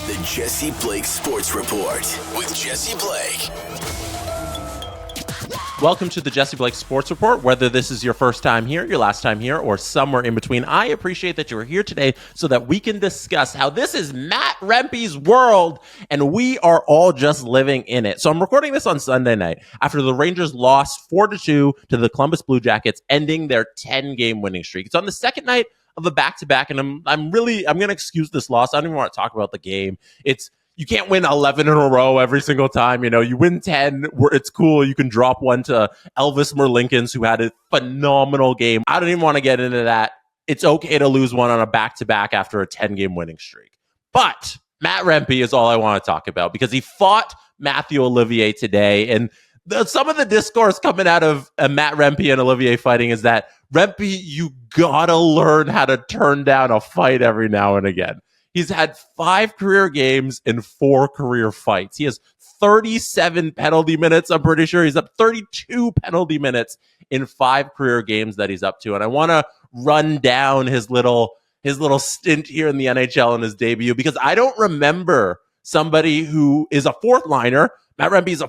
The Jesse Blake Sports Report with Jesse Blake. Welcome to the Jesse Blake Sports Report. Whether this is your first time here, your last time here, or somewhere in between, I appreciate that you're here today so that we can discuss how this is Matt Rempe's world and we are all just living in it. So I'm recording this on Sunday night after the Rangers lost 4-2 to the Columbus Blue Jackets, ending their 10-game winning streak. It's on the second night of a back-to-back, and I'm going to excuse this loss. I don't even want to talk about the game. You can't win 11 in a row every single time. You win 10. It's cool. You can drop one to Elvis Merlinkins, who had a phenomenal game. I don't even want to get into that. It's okay to lose one on a back-to-back after a 10-game winning streak. But Matt Rempe is all I want to talk about because he fought Matthew Olivier today. And some of the discourse coming out of Matt Rempe and Olivier fighting is that, Rempe, you got to learn how to turn down a fight every now and again. He's had 5 career games and 4 career fights. He has 37 penalty minutes. I'm pretty sure he's up 32 penalty minutes in 5 career games that he's up to. And I want to run down his little stint here in the NHL in his debut because I don't remember somebody who is a fourth liner. Matt Rempe is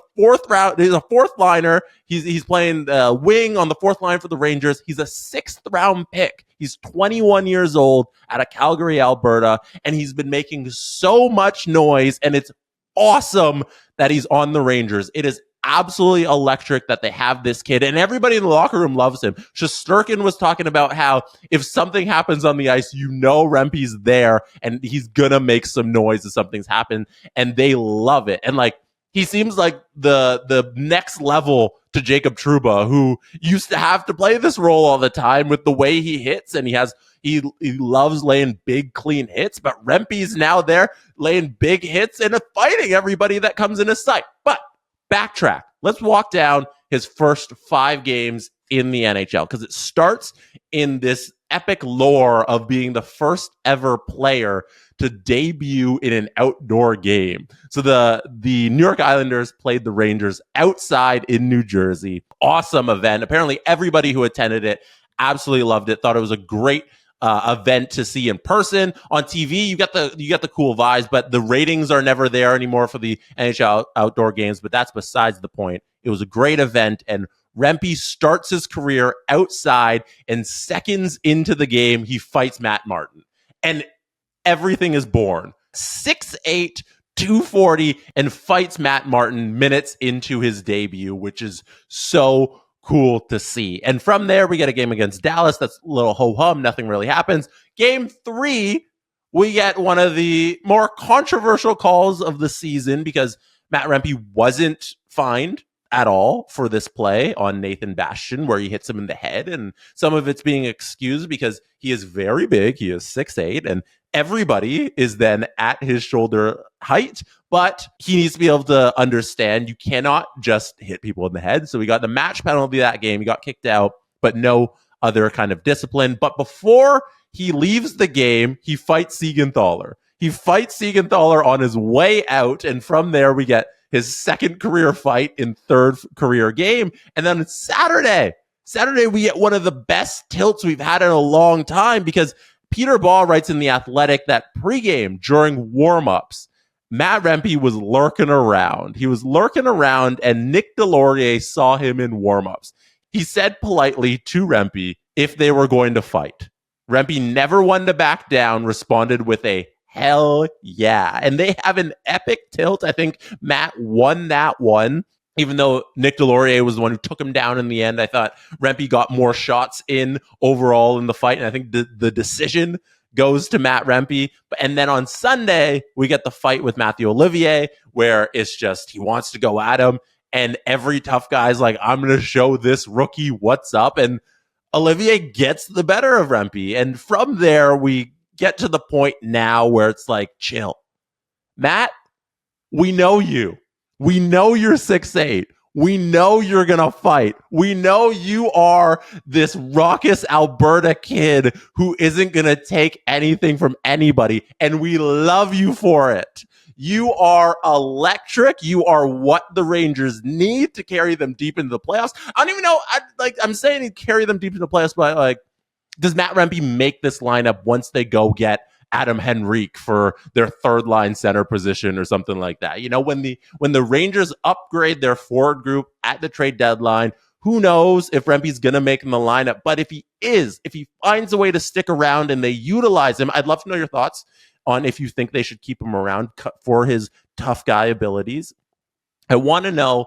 he's a fourth liner. He's playing wing on the fourth line for the Rangers. He's a 6th round pick. He's 21 years old out of Calgary, Alberta, and he's been making so much noise, and it's awesome that he's on the Rangers. It is absolutely electric that they have this kid, and everybody in the locker room loves him. Shesterkin was talking about how if something happens on the ice, Rempe's there, and he's gonna make some noise if something's happened, and they love it. And he seems like the next level to Jacob Trouba, who used to have to play this role all the time with the way he hits, and he loves laying big, clean hits. But Rempe's now there laying big hits and fighting everybody that comes in his sight. But backtrack. Let's walk down his first 5 games in the NHL because it starts in this epic lore of being the first ever player to debut in an outdoor game. So the New York Islanders played the Rangers outside in New Jersey. Awesome event. Apparently everybody who attended it absolutely loved it. Thought it was a great event to see in person. On TV, you got the cool vibes, but the ratings are never there anymore for the NHL outdoor games. But that's besides the point. It was a great event, and Rempe starts his career outside, and seconds into the game, he fights Matt Martin. And everything is born. 6'8", 240, and fights Matt Martin minutes into his debut, which is so cool to see. And from there, we get a game against Dallas. That's a little ho-hum. Nothing really happens. Game 3, we get one of the more controversial calls of the season because Matt Rempe wasn't fined at all for this play on Nathan Bastian where he hits him in the head, and some of it's being excused because he is very big. He is 6'8", and everybody is then at his shoulder height, but he needs to be able to understand you cannot just hit people in the head. So we got the match penalty that game. He got kicked out, but no other kind of discipline. But before he leaves the game, he fights Siegenthaler. He fights Siegenthaler on his way out, and from there we get his second career fight in third career game. And then Saturday, we get one of the best tilts we've had in a long time because Peter Baugh writes in The Athletic that pregame during warmups, Matt Rempe was lurking around. He was lurking around, and Nick Delorier saw him in warmups. He said politely to Rempe if they were going to fight. Rempe never wanted to back down, responded with a hell yeah. And they have an epic tilt. I think Matt won that one, even though Nick Delorier was the one who took him down in the end. I thought Rempe got more shots in overall in the fight, and I think the decision goes to Matt Rempe. And then on Sunday, we get the fight with Matthew Olivier, where it's just he wants to go at him, and every tough guy's like, I'm going to show this rookie what's up. And Olivier gets the better of Rempe. And from there, we get to the point now where it's like, chill. Matt, we know you. We know you're 6'8". We know you're going to fight. We know you are this raucous Alberta kid who isn't going to take anything from anybody, and we love you for it. You are electric. You are what the Rangers need to carry them deep into the playoffs. I don't even know. I'm saying carry them deep into the playoffs, but does Matt Rempe make this lineup once they go get Adam Henrique for their third line center position or something like that. You know, when the Rangers upgrade their forward group at the trade deadline, who knows if Rempe's going to make him the lineup. But if he finds a way to stick around and they utilize him, I'd love to know your thoughts on if you think they should keep him around for his tough guy abilities. I want to know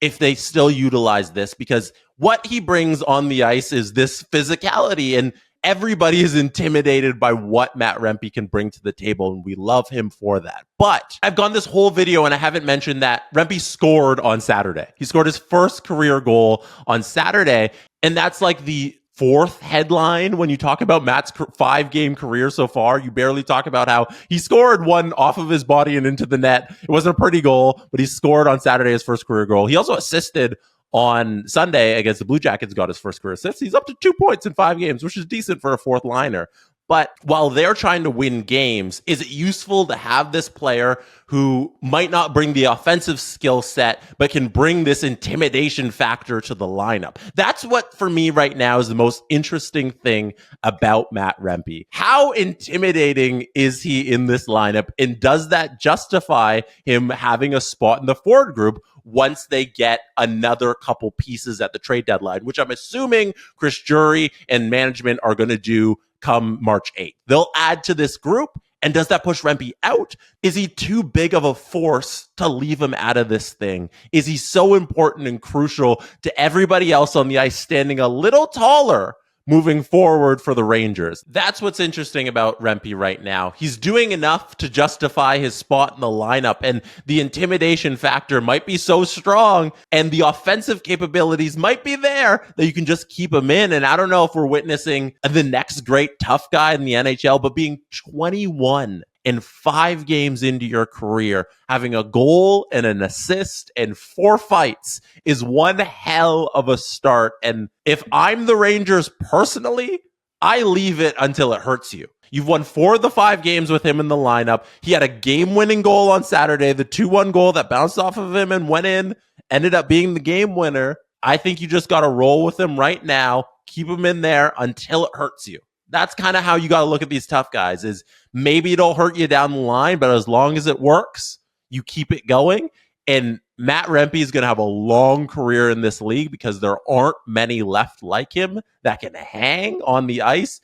if they still utilize this, because what he brings on the ice is this physicality, and everybody is intimidated by what Matt Rempe can bring to the table, and we love him for that. But I've gone this whole video and I haven't mentioned that Rempe scored on Saturday. He scored his first career goal on Saturday, and that's like the fourth headline when you talk about Matt's 5-game career so far. You barely talk about how he scored one off of his body and into the net. It wasn't a pretty goal, but he scored on Saturday his first career goal. He also assisted on Sunday against the Blue Jackets, got his first career assist. He's up to 2 points in 5 games, which is decent for a fourth liner. But while they're trying to win games, is it useful to have this player who might not bring the offensive skill set, but can bring this intimidation factor to the lineup? That's what, for me right now, is the most interesting thing about Matt Rempe. How intimidating is he in this lineup? And does that justify him having a spot in the forward group once they get another couple pieces at the trade deadline, which I'm assuming Chris Drury and management are going to do come March 8th. They'll add to this group. And does that push Rempe out? Is he too big of a force to leave him out of this thing? Is he so important and crucial to everybody else on the ice standing a little taller moving forward for the Rangers? That's what's interesting about Rempe right now. He's doing enough to justify his spot in the lineup, and the intimidation factor might be so strong, and the offensive capabilities might be there that you can just keep him in. And I don't know if we're witnessing the next great tough guy in the NHL, but being 21 and 5 games into your career, having a goal and an assist and 4 fights is one hell of a start. And if I'm the Rangers personally, I leave it until it hurts you. You've won 4 of the 5 games with him in the lineup. He had a game-winning goal on Saturday. The 2-1 goal that bounced off of him and went in ended up being the game winner. I think you just got to roll with him right now. Keep him in there until it hurts you. That's kind of how you got to look at these tough guys, is maybe it'll hurt you down the line, but as long as it works, you keep it going. And Matt Rempe is going to have a long career in this league because there aren't many left like him that can hang on the ice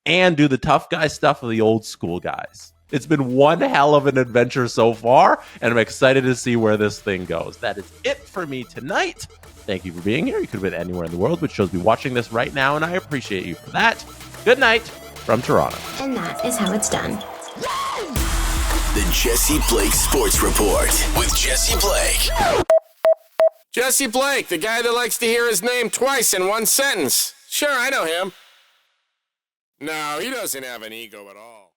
and do the tough guy stuff of the old school guys. It's been one hell of an adventure so far, and I'm excited to see where this thing goes. That is it for me tonight. Thank you for being here. You could have been anywhere in the world, but shows me watching this right now, and I appreciate you for that. Good night from Toronto. And that is how it's done. The Jesse Blake Sports Report with Jesse Blake. Jesse Blake, the guy that likes to hear his name twice in one sentence. Sure, I know him. No, he doesn't have an ego at all.